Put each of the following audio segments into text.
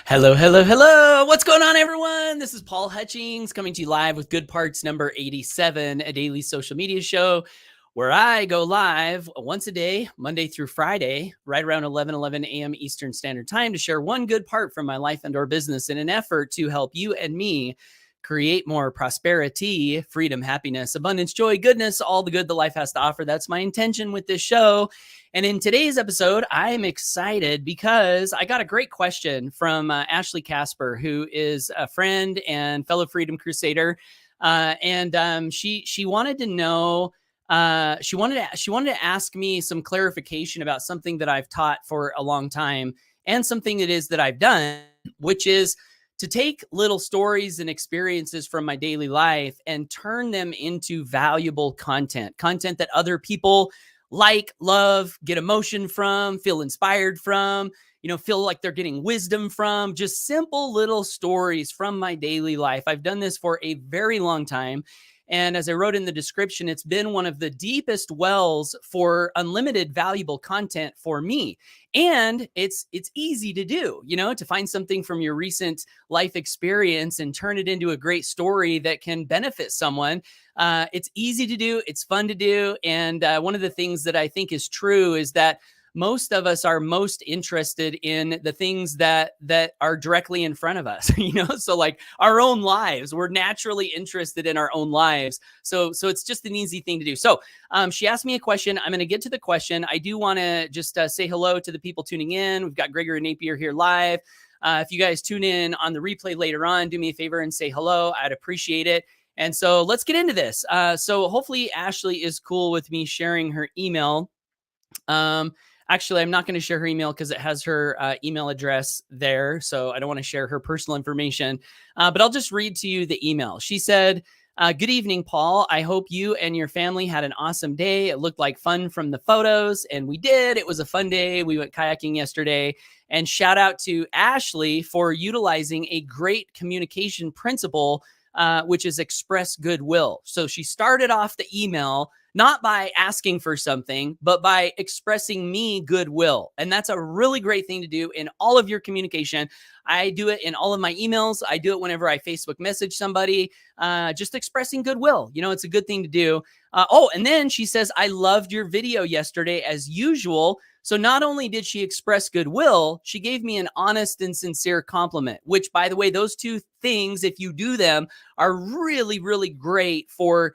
Hello, hello, hello. What's going on, everyone? This is Paul Hutchings coming to you live with Good Parts number 87, a daily social media show where I go live once a day, Monday through Friday, right around 11 a.m. Eastern Standard Time to share one good part from my life and or business in an effort to help you and me create more prosperity, freedom, happiness, abundance, joy, goodness, all the good the life has to offer. That's my intention with this show. And in today's episode, I'm excited because I got a great question from Ashley Casper, who is a friend and fellow Freedom Crusader. She wanted to know, she wanted to ask me some clarification about something that I've taught for a long time and something it is that I've done, which is to take little stories and experiences from my daily life and turn them into valuable content that other people like, love, get emotion from, feel inspired from, feel like they're getting wisdom from, just simple little stories from my daily life. I've done this for a very long time. And as I wrote in the description, it's been one of the deepest wells for unlimited valuable content for me. And it's easy to do, to find something from your recent life experience and turn it into a great story that can benefit someone. It's easy to do. It's fun to do. And one of the things that I think is true is that most of us are most interested in the things that are directly in front of us, so like our own lives. We're naturally interested in our own lives. So it's just an easy thing to do. So she asked me a question. I'm going to get to the question. I do want to just say hello to the people tuning in. We've got Gregory Napier here live. If you guys tune in on the replay later on, do me a favor and say hello. I'd appreciate it. And so let's get into this. So hopefully Ashley is cool with me sharing her email. Actually, I'm not going to share her email because it has her email address there. So I don't want to share her personal information, but I'll just read to you the email. She said, good evening, Paul. I hope you and your family had an awesome day. It looked like fun from the photos, and we did. It was a fun day. We went kayaking yesterday. And shout out to Ashley for utilizing a great communication principle, which is express goodwill. So she started off the email not by asking for something, but by expressing me goodwill. And that's a really great thing to do in all of your communication. I do it in all of my emails. I do it whenever I Facebook message somebody, just expressing goodwill. It's a good thing to do. And then she says, I loved your video yesterday as usual. So not only did she express goodwill, she gave me an honest and sincere compliment, which, by the way, those two things, if you do them, are really, really great for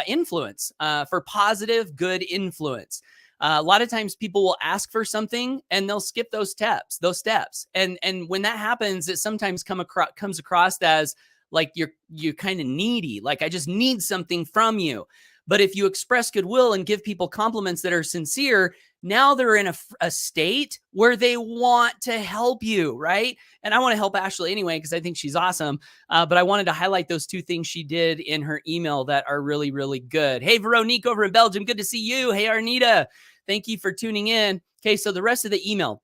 influence, for positive, good influence. A lot of times people will ask for something and they'll skip those steps. And when that happens, it sometimes comes across as like you're kind of needy. Like, I just need something from you. But if you express goodwill and give people compliments that are sincere, now they're in a state where they want to help you, right? And I want to help Ashley anyway, because I think she's awesome. But I wanted to highlight those two things she did in her email that are really, really good. Hey, Veronique over in Belgium. Good to see you. Hey, Arnita. Thank you for tuning in. Okay, so the rest of the email.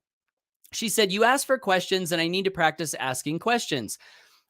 She said, you asked for questions and I need to practice asking questions.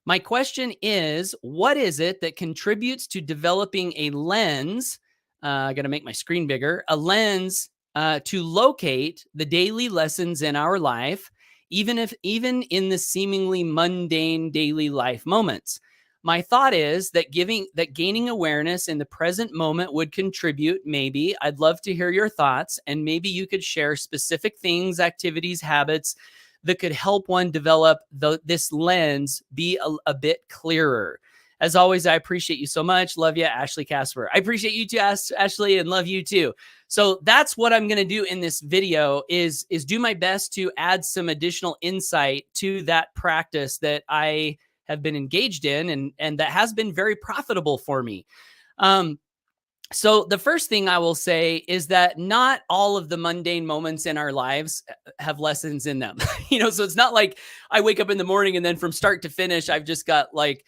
My question is, what is it that contributes to developing a lens? I got to make my screen bigger. A lens to locate the daily lessons in our life, even in the seemingly mundane daily life moments. My thought is that gaining awareness in the present moment would contribute. Maybe I'd love to hear your thoughts, and maybe you could share specific things, activities, habits that could help one develop this lens be a bit clearer. As always, I appreciate you so much. Love you, Ashley Casper. I appreciate you too, Ashley, and love you too. So that's what I'm going to do in this video is do my best to add some additional insight to that practice that I have been engaged in and that has been very profitable for me. So the first thing I will say is that not all of the mundane moments in our lives have lessons in them. So it's not like I wake up in the morning and then from start to finish, I've just got like,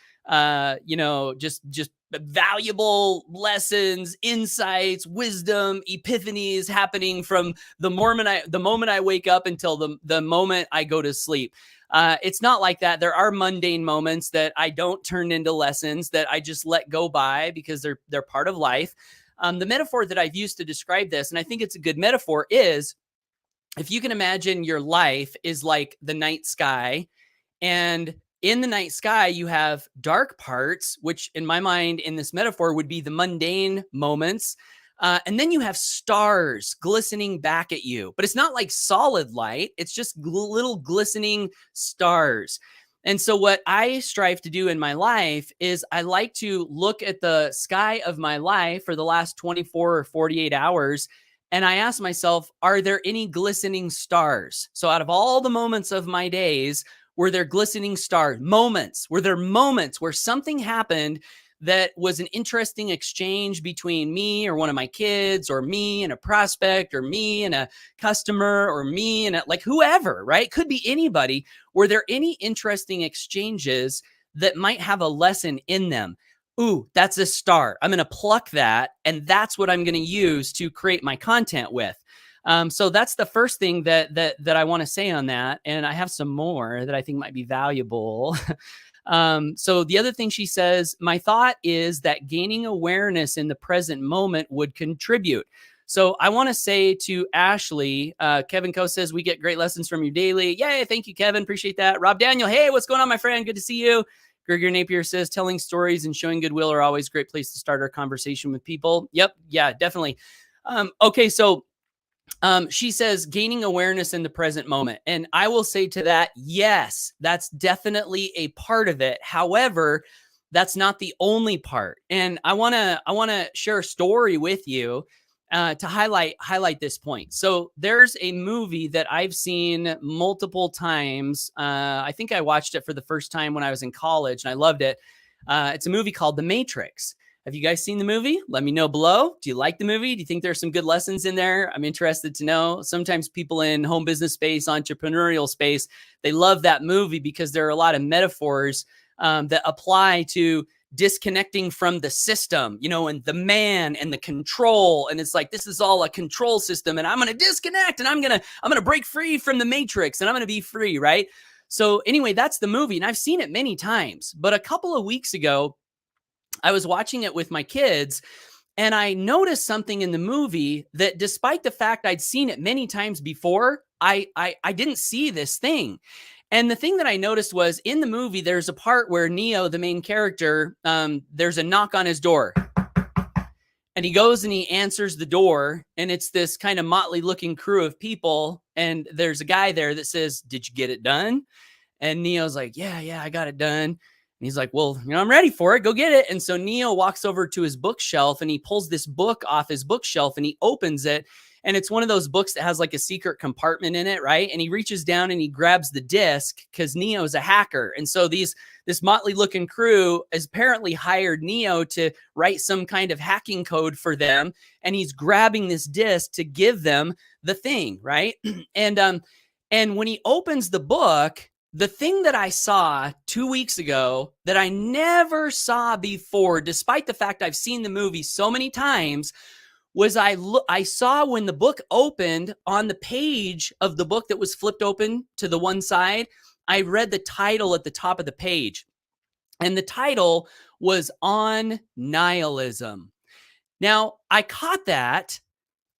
just valuable lessons, insights, wisdom, epiphanies happening from the moment I wake up until the moment I go to sleep. It's not like that. There are mundane moments that I don't turn into lessons, that I just let go by because they're part of life. The metaphor that I've used to describe this, and I think it's a good metaphor, is if you can imagine your life is like the night sky, and in the night sky, you have dark parts, which in my mind, in this metaphor, would be the mundane moments. And then you have stars glistening back at you, but it's not like solid light. It's just little glistening stars. And so what I strive to do in my life is I like to look at the sky of my life for the last 24 or 48 hours. And I ask myself, are there any glistening stars? So out of all the moments of my days, were there glistening star moments? Were there moments where something happened that was an interesting exchange between me or one of my kids, or me and a prospect, or me and a customer, or me and like whoever, right? Could be anybody. Were there any interesting exchanges that might have a lesson in them? Ooh, that's a star. I'm going to pluck that, and that's what I'm going to use to create my content with. So that's the first thing that I want to say on that. And I have some more that I think might be valuable. So the other thing she says, my thought is that gaining awareness in the present moment would contribute. So I want to say to Ashley, Kevin Coe says, we get great lessons from you daily. Yay. Thank you, Kevin. Appreciate that. Rob Daniel. Hey, what's going on, my friend? Good to see you. Gregor Napier says, telling stories and showing goodwill are always a great place to start our conversation with people. Yep. Yeah, definitely. Okay. So she says, gaining awareness in the present moment. And I will say to that, yes, that's definitely a part of it. However, that's not the only part. And I want to share a story with you to highlight this point. So there's a movie that I've seen multiple times. I think I watched it for the first time when I was in college, and I loved it. It's a movie called The Matrix. Have you guys seen the movie? Let me know below. Do you like the movie? Do you think there's some good lessons in there? I'm interested to know. Sometimes people in home business space, entrepreneurial space, they love that movie because there are a lot of metaphors that apply to disconnecting from the system, you know, and the man and the control. And it's like, this is all a control system, and I'm going to disconnect, and I'm going to break free from the matrix, and I'm going to be free. Right. So anyway, that's the movie. And I've seen it many times, but a couple of weeks ago, I was watching it with my kids, and I noticed something in the movie that, despite the fact I'd seen it many times before, I didn't see this thing. And the thing that I noticed was, in the movie, there's a part where Neo, the main character, there's a knock on his door, and he goes and he answers the door, and it's this kind of motley looking crew of people. And there's a guy there that says, "Did you get it done?" And Neo's like, yeah, I got it done. And he's like, well, you know, I'm ready for it. Go get it. And so Neo walks over to his bookshelf, and he pulls this book off his bookshelf, and he opens it. And it's one of those books that has like a secret compartment in it, right? And he reaches down and he grabs the disc, because Neo's a hacker. And so this motley looking crew has apparently hired Neo to write some kind of hacking code for them. And he's grabbing this disc to give them the thing, right? And when he opens the book, the thing that I saw 2 weeks ago that I never saw before, despite the fact I've seen the movie so many times, was I saw when the book opened, on the page of the book that was flipped open to the one side, I read the title at the top of the page. And the title was On Nihilism. Now, I caught that.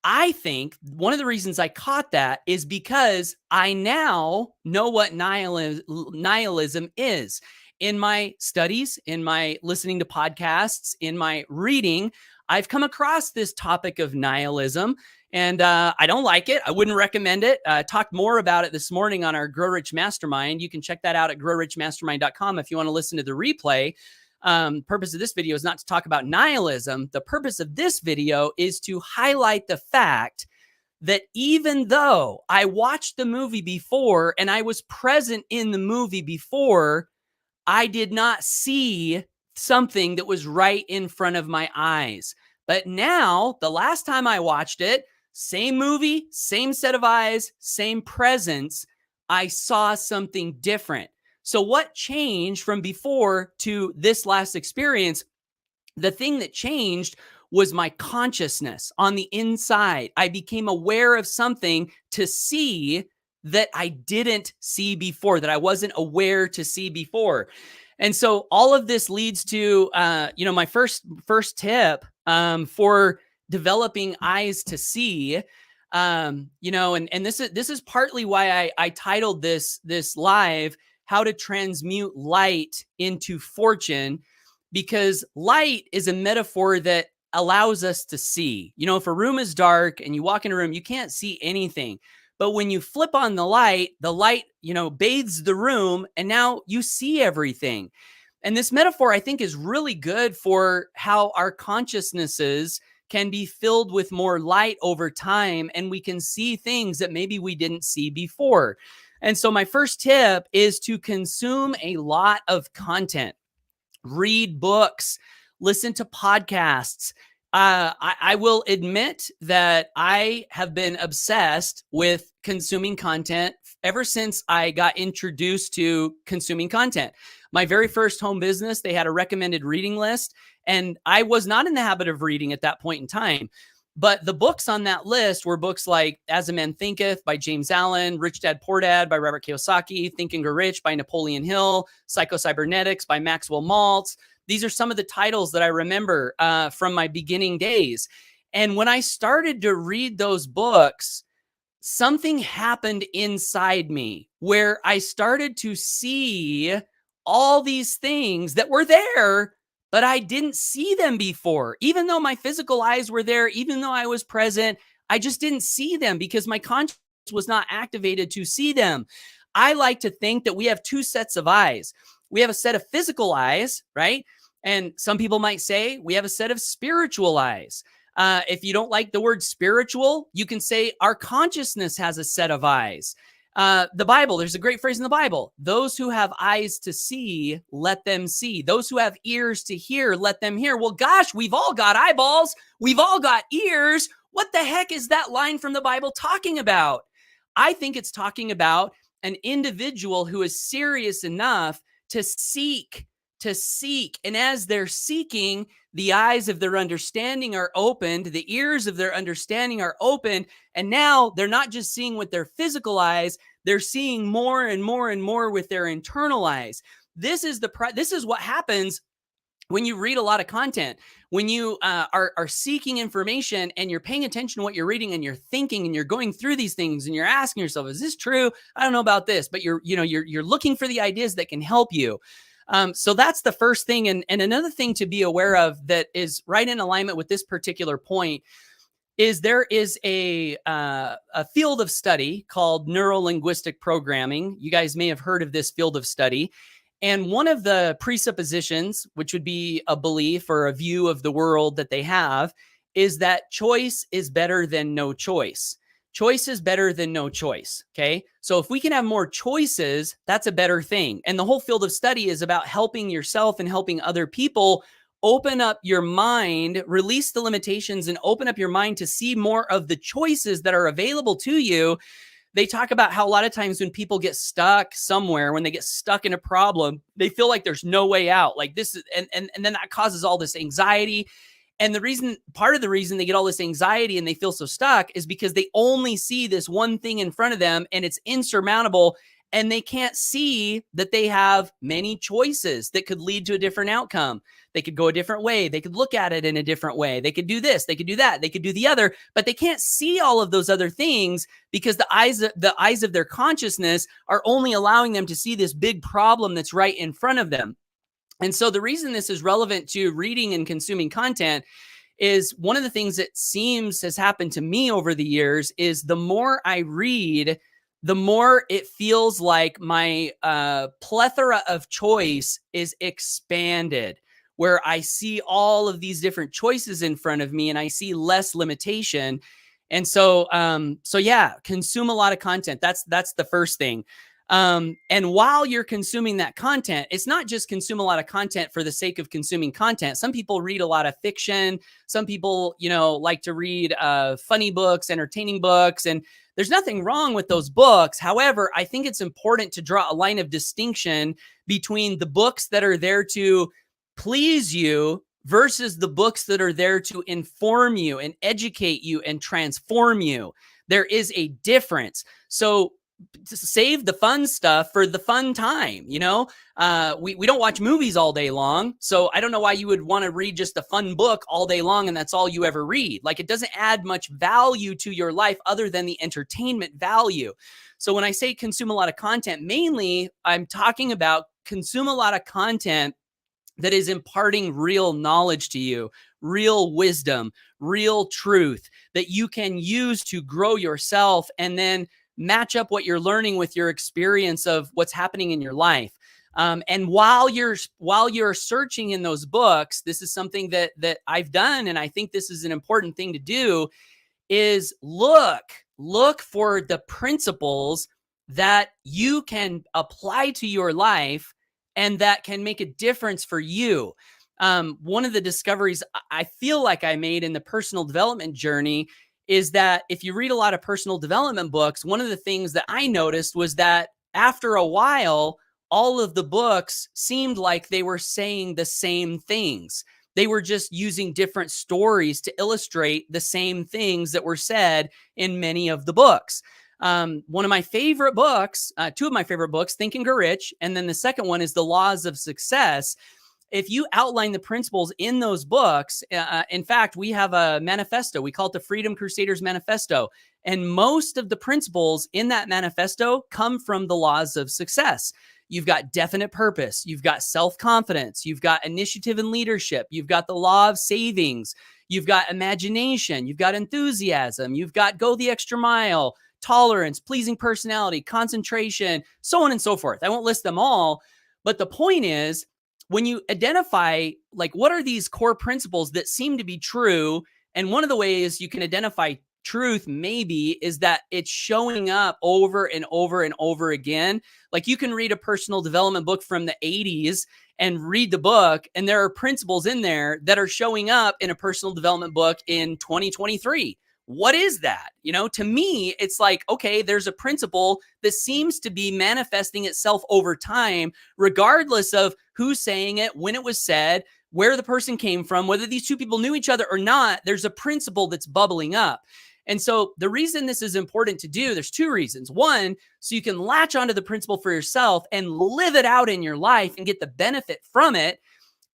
I think one of the reasons I caught that is because I now know what nihilism is. In my studies, in my listening to podcasts, in my reading, I've come across this topic of nihilism, and I don't like it. I wouldn't recommend it. I talked more about it this morning on our Grow Rich Mastermind. You can check that out at growrichmastermind.com if you want to listen to the replay. Purpose of this video is not to talk about nihilism. The purpose of this video is to highlight the fact that even though I watched the movie before and I was present in the movie before, I did not see something that was right in front of my eyes. But now, the last time I watched it, same movie, same set of eyes, same presence, I saw something different. So what changed from before to this last experience? The thing that changed was my consciousness on the inside. I became aware of something to see that I didn't see before, that I wasn't aware to see before. And so all of this leads to, my first tip for developing eyes to see. You know, and this is partly why I titled this live, How to Transmute Light into Fortune, because light is a metaphor that allows us to see. You know, if a room is dark and you walk in a room, you can't see anything. But when you flip on the light, you know, bathes the room and now you see everything. And this metaphor, I think, is really good for how our consciousnesses can be filled with more light over time, and we can see things that maybe we didn't see before. And so my first tip is to consume a lot of content. Read books, listen to podcasts. I will admit that I have been obsessed with consuming content ever since I got introduced to consuming content. My very first home business, they had a recommended reading list, and I was not in the habit of reading at that point in time. But the books on that list were books like As a Man Thinketh by James Allen, Rich Dad Poor Dad by Robert Kiyosaki, Think and Grow Rich by Napoleon Hill, Psycho-Cybernetics by Maxwell Maltz. These are some of the titles that I remember from my beginning days. And when I started to read those books, something happened inside me where I started to see all these things that were there, but I didn't see them before. Even though my physical eyes were there, even though I was present, I just didn't see them because my conscience was not activated to see them. I like to think that we have two sets of eyes. We have a set of physical eyes, right? And some people might say we have a set of spiritual eyes. If you don't like the word spiritual, you can say our consciousness has a set of eyes. The Bible, there's a great phrase in the Bible: those who have eyes to see, let them see. Those who have ears to hear, let them hear. Well, gosh, we've all got eyeballs. We've all got ears. What the heck is that line from the Bible talking about? I think it's talking about an individual who is serious enough to seek. And as they're seeking, the eyes of their understanding are opened, the ears of their understanding are opened, and now they're not just seeing with their physical eyes, they're seeing more and more and more with their internal eyes. This is what happens when you read a lot of content. When you are seeking information and you're paying attention to what you're reading and you're thinking and you're going through these things and you're asking yourself, is this true? I don't know about this, but you're looking for the ideas that can help you. So that's the first thing. And another thing to be aware of that is right in alignment with this particular point is there is a field of study called neuro-linguistic programming. You guys may have heard of this field of study. And one of the presuppositions, which would be a belief or a view of the world that they have, is that choice is better than no choice. Choice is better than no choice. Okay. So if we can have more choices, that's a better thing. And the whole field of study is about helping yourself and helping other people open up your mind, release the limitations, and open up your mind to see more of the choices that are available to you. They talk about how a lot of times when people get stuck somewhere, when they get stuck in a problem, they feel like there's no way out. Like this is, and then that causes all this anxiety. And part of the reason they get all this anxiety and they feel so stuck is because they only see this one thing in front of them and it's insurmountable. And they can't see that they have many choices that could lead to a different outcome. They could go a different way. They could look at it in a different way. They could do this. They could do that. They could do the other, but they can't see all of those other things because the eyes of their consciousness are only allowing them to see this big problem that's right in front of them. And so the reason this is relevant to reading and consuming content is one of the things that seems has happened to me over the years is the more I read, the more it feels like my plethora of choice is expanded, where I see all of these different choices in front of me and I see less limitation. And so yeah, consume a lot of content. That's the first thing. And while you're consuming that content, it's not just consume a lot of content for the sake of consuming content. Some people read a lot of fiction. Some people, like to read funny books, entertaining books, and there's nothing wrong with those books. However, I think it's important to draw a line of distinction between the books that are there to please you versus the books that are there to inform you and educate you and transform you. There is a difference. So save the fun stuff for the fun time. We don't watch movies all day long. So I don't know why you would want to read just a fun book all day long and that's all you ever read. Like, it doesn't add much value to your life other than the entertainment value. So when I say consume a lot of content, mainly I'm talking about consume a lot of content that is imparting real knowledge to you, real wisdom, real truth that you can use to grow yourself, and then match up what you're learning with your experience of what's happening in your life. And while you're searching in those books, this is something that I've done, and I think this is an important thing to do, is look for the principles that you can apply to your life and that can make a difference for you. One of the discoveries I feel like I made in the personal development journey is that if you read a lot of personal development books, one of the things that I noticed was that after a while, all of the books seemed like they were saying the same things. They were just using different stories to illustrate the same things that were said in many of the books. One of my favorite books, two of my favorite books, Think and Grow Rich, and then the second one is The Laws of Success. If you outline the principles in those books, in fact, we have a manifesto. We call it the Freedom Crusaders Manifesto. And most of the principles in that manifesto come from the laws of success. You've got definite purpose. You've got self-confidence. You've got initiative and leadership. You've got the law of savings. You've got imagination. You've got enthusiasm. You've got go the extra mile, tolerance, pleasing personality, concentration, so on and so forth. I won't list them all, but the point is, when you identify, like, what are these core principles that seem to be true, and one of the ways you can identify truth maybe is that it's showing up over and over and over again. Like, you can read a personal development book from the 80s and read the book, and there are principles in there that are showing up in a personal development book in 2023. What is that? To me, it's like, okay, there's a principle that seems to be manifesting itself over time, regardless of who's saying it, when it was said, where the person came from, whether these two people knew each other or not. There's a principle that's bubbling up. And so the reason this is important to do, there's two reasons. One, so you can latch onto the principle for yourself and live it out in your life and get the benefit from it.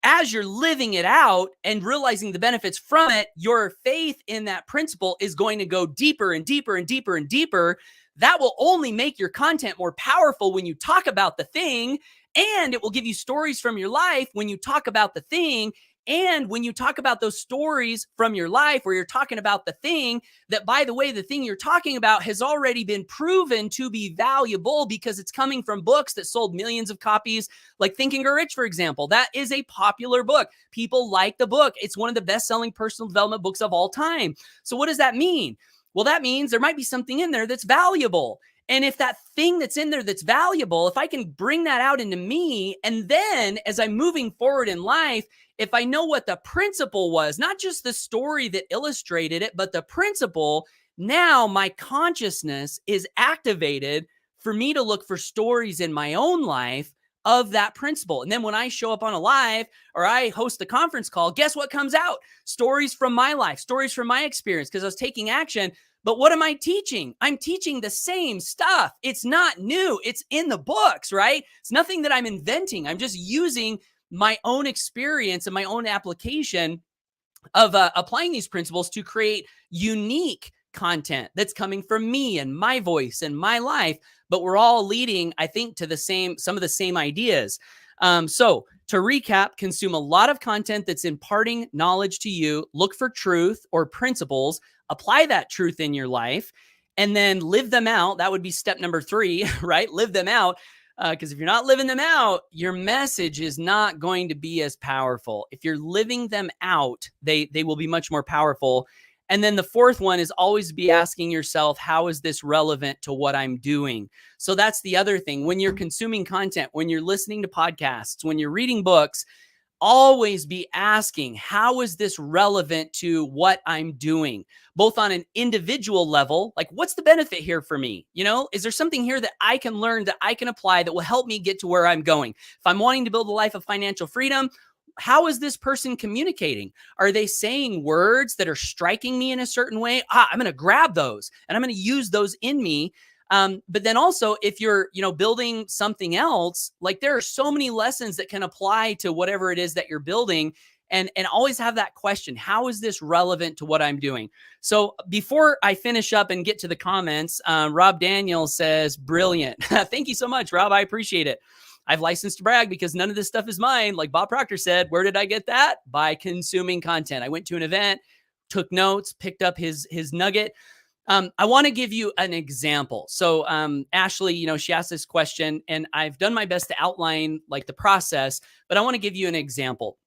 As you're living it out and realizing the benefits from it, your faith in that principle is going to go deeper and deeper and deeper and deeper. That will only make your content more powerful when you talk about the thing, and it will give you stories from your life when you talk about the thing. And when you talk about those stories from your life where you're talking about the thing that, by the way, the thing you're talking about has already been proven to be valuable because it's coming from books that sold millions of copies, like Think and Grow Rich, for example. That is a popular book. People like the book. It's one of the best-selling personal development books of all time. So what does that mean? Well, that means there might be something in there that's valuable. And if that thing that's in there that's valuable, if I can bring that out into me, and then as I'm moving forward in life, if I know what the principle was, not just the story that illustrated it, but the principle, now my consciousness is activated for me to look for stories in my own life of that principle. And then when I show up on a live or I host a conference call, guess what comes out? Stories from my life, stories from my experience, because I was taking action. But what am I teaching? I'm teaching the same stuff. It's not new. It's in the books, right? It's nothing that I'm inventing. I'm just using my own experience and my own application of applying these principles to create unique content that's coming from me and my voice and my life. But we're all leading, I think, to some of the same ideas. So to recap, consume a lot of content that's imparting knowledge to you. Look for truth or principles. Apply that truth in your life, and then live them out. That would be step number 3, right? Live them out. Because if you're not living them out, your message is not going to be as powerful. If you're living them out, they will be much more powerful. And then the fourth one is always be asking yourself, how is this relevant to what I'm doing? So that's the other thing. When you're consuming content, when you're listening to podcasts, when you're reading books, always be asking, how is this relevant to what I'm doing? Both on an individual level, like, what's the benefit here for me? Is there something here that I can learn, that I can apply, that will help me get to where I'm going? If I'm wanting to build a life of financial freedom, how is this person communicating? Are they saying words that are striking me in a certain way? I'm going to grab those and I'm going to use those in me. But then also if you're, building something else, like there are so many lessons that can apply to whatever it is that you're building. And always have that question, how is this relevant to what I'm doing? So before I finish up and get to the comments, Rob Daniel says, brilliant. Thank you so much, Rob. I appreciate it. I've licensed to brag because none of this stuff is mine. Like Bob Proctor said, where did I get that? By consuming content. I went to an event, took notes, picked up his nugget. I want to give you an example. So Ashley, she asked this question and I've done my best to outline like the process, but I want to give you an example.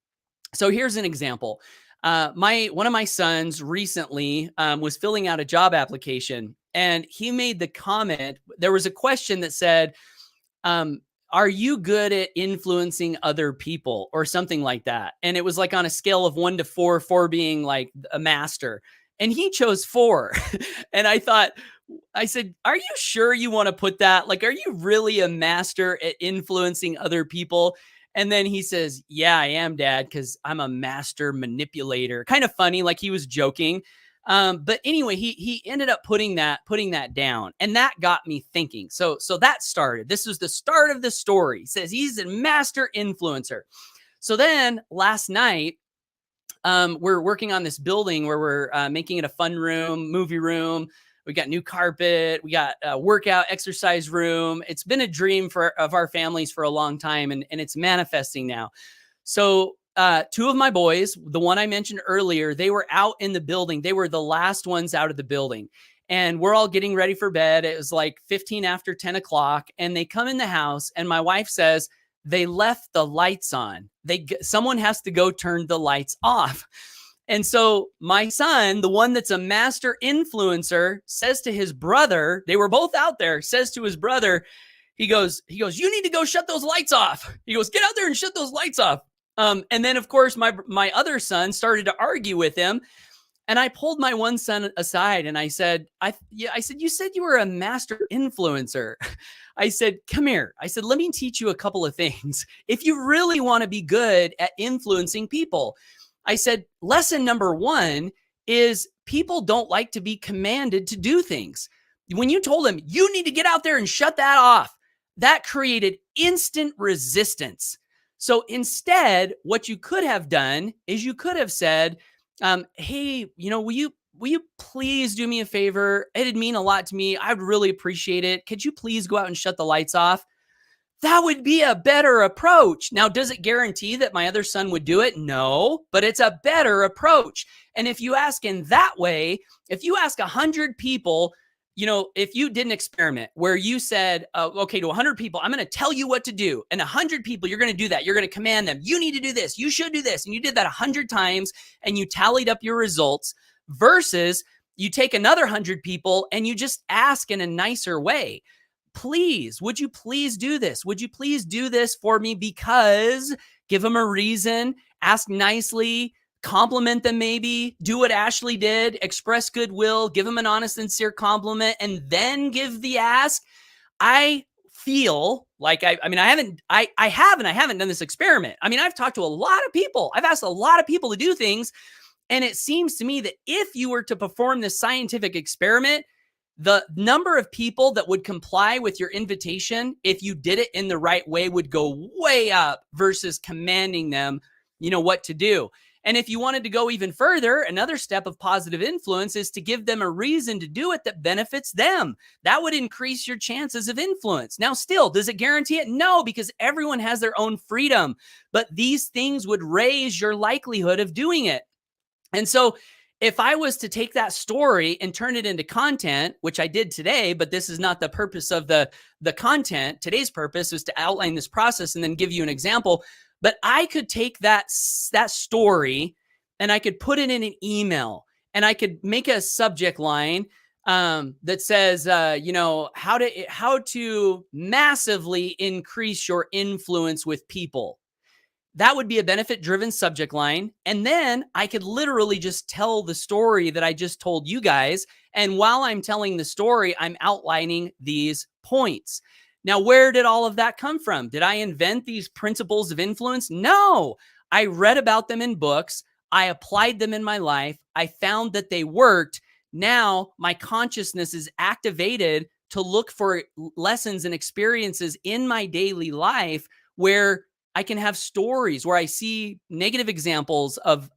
So here's an example. One of my sons recently was filling out a job application and he made the comment, there was a question that said, are you good at influencing other people or something like that? And it was like on a scale of 1 to 4, 4 being like a master. And he chose 4. And I said, are you sure you want to put that? Like, are you really a master at influencing other people? And then he says, yeah, I am, Dad, because I'm a master manipulator. Kind of funny, like he was joking. But anyway, he ended up putting that down, and that got me thinking. So that started. This was the start of the story. He says he's a master influencer. So then last night, we're working on this building where we're making it a fun room, movie room. We got new carpet. We got a workout exercise room. It's been a dream of our families for a long time, and it's manifesting now. So 2 of my boys, the one I mentioned earlier, they were out in the building. They were the last ones out of the building. And we're all getting ready for bed. It was like 15 after 10 o'clock. And they come in the house and my wife says, they left the lights on. Someone has to go turn the lights off. And so my son, the one that's a master influencer, says to his brother, they were both out there, says to his brother, he goes, you need to go shut those lights off. He goes, get out there and shut those lights off. And then of course my other son started to argue with him. And I pulled my one son aside and I said, you said you were a master influencer. I said, come here. I said, let me teach you a couple of things. If you really want to be good at influencing people, I said, lesson number 1 is people don't like to be commanded to do things. When you told them you need to get out there and shut that off, that created instant resistance. So instead, what you could have done is you could have said, hey, will you please do me a favor? It'd mean a lot to me. I'd really appreciate it. Could you please go out and shut the lights off? That would be a better approach. Now, does it guarantee that my other son would do it? No, but it's a better approach. And if you ask in that way, if you ask 100 people, if you did an experiment where you said, okay, to 100 people, I'm going to tell you what to do. And 100 people, you're going to do that. You're going to command them. You need to do this. You should do this. And you did that 100 times and you tallied up your results versus you take another 100 people and you just ask in a nicer way. Please, would you please do this? Would you please do this for me? Because give them a reason, ask nicely, compliment them maybe, do what Ashley did, express goodwill, give them an honest, sincere compliment, and then give the ask. I feel like I haven't done this experiment. I mean, I've talked to a lot of people. I've asked a lot of people to do things. And it seems to me that if you were to perform this scientific experiment, the number of people that would comply with your invitation, if you did it in the right way, would go way up versus commanding them, what to do. And if you wanted to go even further, another step of positive influence is to give them a reason to do it that benefits them. That would increase your chances of influence. Now, still, does it guarantee it? No, because everyone has their own freedom. But these things would raise your likelihood of doing it. And so if I was to take that story and turn it into content, which I did today, but this is not the purpose of the content. Today's purpose is to outline this process and then give you an example. But I could take that story and I could put it in an email and I could make a subject line that says, how to massively increase your influence with people. That would be a benefit-driven subject line. And then I could literally just tell the story that I just told you guys. And while I'm telling the story, I'm outlining these points. Now, where did all of that come from? Did I invent these principles of influence? No, I read about them in books. I applied them in my life. I found that they worked. Now my consciousness is activated to look for lessons and experiences in my daily life where I can have stories where I see negative examples of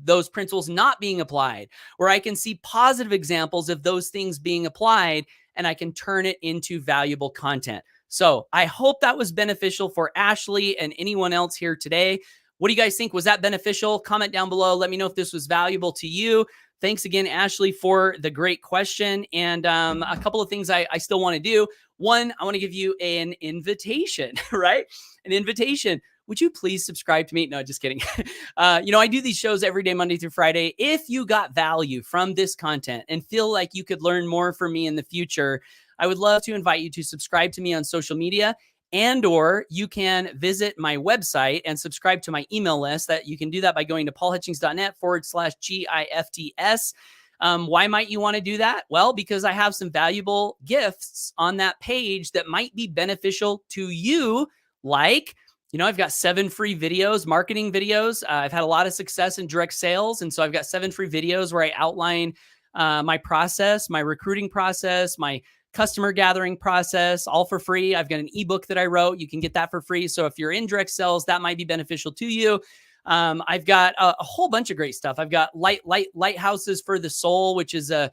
those principles not being applied, where I can see positive examples of those things being applied, and I can turn it into valuable content. So I hope that was beneficial for Ashley and anyone else here today. What do you guys think? Was that beneficial? Comment down below. Let me know if this was valuable to you. Thanks again, Ashley, for the great question. And a couple of things I still want to do. One, I want to give you an invitation, right? An invitation. Would you please subscribe to me? No, just kidding. I do these shows every day, Monday through Friday. If you got value from this content and feel like you could learn more from me in the future, I would love to invite you to subscribe to me on social media, and/or you can visit my website and subscribe to my email list. That you can do that by going to paulhutchings.net/GIFTS. Why might you want to do that? Well, because I have some valuable gifts on that page that might be beneficial to you. Like, I've got 7 free videos, marketing videos. I've had a lot of success in direct sales. And so I've got 7 free videos where I outline my process, my recruiting process, my customer gathering process, all for free. I've got an ebook that I wrote. You can get that for free. So if you're in direct sales, that might be beneficial to you. I've got a whole bunch of great stuff. I've got Lighthouses for the Soul, which is a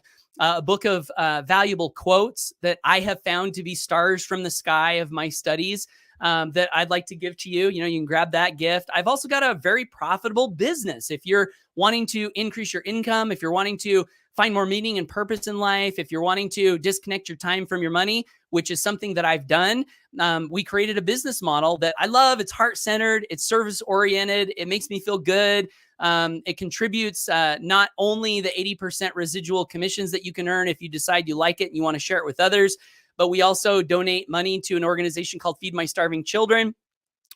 book of valuable quotes that I have found to be stars from the sky of my studies that I'd like to give to you. You can grab that gift. I've also got a very profitable business. If you're wanting to increase your income, if you're wanting to find more meaning and purpose in life, if you're wanting to disconnect your time from your money, which is something that I've done, we created a business model that I love. It's heart-centered. It's service-oriented. It makes me feel good. It contributes not only the 80% residual commissions that you can earn if you decide you like it and you want to share it with others, but we also donate money to an organization called Feed My Starving Children.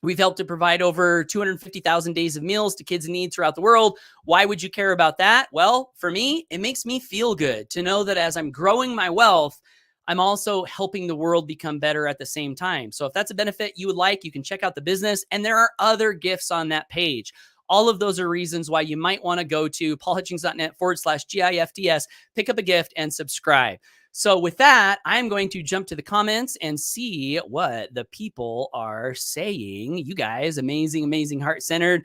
We've helped to provide over 250,000 days of meals to kids in need throughout the world. Why would you care about that? Well, for me, it makes me feel good to know that as I'm growing my wealth, I'm also helping the world become better at the same time. So if that's a benefit you would like, you can check out the business. And there are other gifts on that page. All of those are reasons why you might want to go to paulhutchings.net/GIFTS, pick up a gift and subscribe. So with that, I'm going to jump to the comments and see what the people are saying. You guys, amazing, heart-centered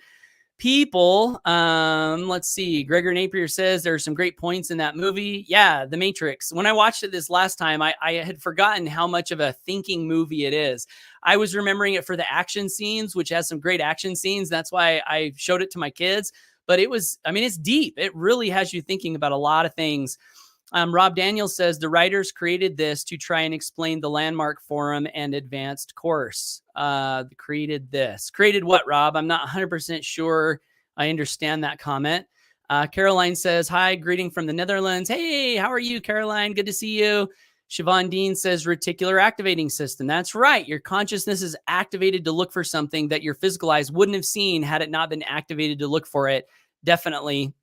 people. Let's see. Gregor Napier says there are some great points in that movie. Yeah, The Matrix. When I watched it this last time, I had forgotten how much of a thinking movie it is. I was remembering it for the action scenes, which has some great action scenes. That's why I showed it to my kids. But it's deep. It really has you thinking about a lot of things. Rob Daniels says the writers created this to try and explain the landmark forum and advanced course. Created what, Rob? I'm not 100% sure I understand that comment. Caroline says, hi, greeting from the Netherlands. Hey, how are you, Caroline? Good to see you. Siobhan Dean says reticular activating system. That's right. Your consciousness is activated to look for something that your physical eyes wouldn't have seen had it not been activated to look for it. Definitely.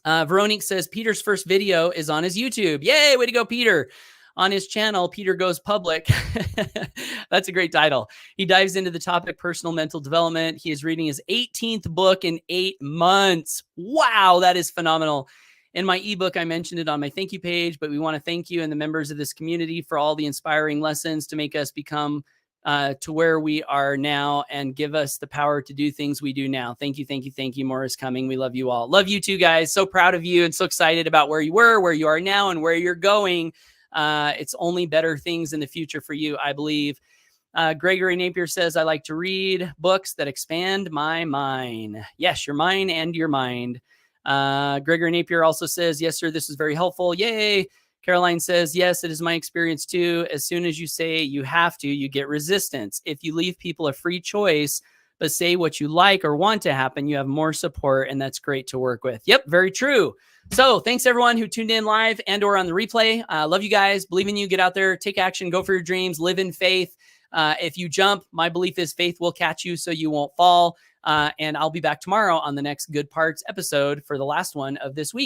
Veronique says Peter's first video is on his YouTube. Yay, way to go, Peter. On his channel, Peter Goes Public. That's a great title. He dives into the topic personal mental development. He is reading his 18th book in 8 months. Wow, that is phenomenal. In my ebook, I mentioned it on my thank you page, but we want to thank you and the members of this community for all the inspiring lessons to make us become to where we are now and give us the power to do things we do now. Thank you. More is coming. We love you all. Love you too, guys. So proud of you and so excited about where you were, where you are now, and where you're going. It's only better things in the future for you, I believe. Gregory Napier says, I like to read books that expand my mind. Yes, your mind and your mind. Gregory Napier also says, yes, sir, this is very helpful. Yay. Caroline says, yes, it is my experience too. As soon as you say you have to, you get resistance. If you leave people a free choice, but say what you like or want to happen, you have more support, and that's great to work with. Yep, very true. So thanks everyone who tuned in live and or on the replay. Love you guys. Believe in you. Get out there, take action, go for your dreams, live in faith. If you jump, my belief is faith will catch you so you won't fall. And I'll be back tomorrow on the next Good Parts episode for the last one of this week.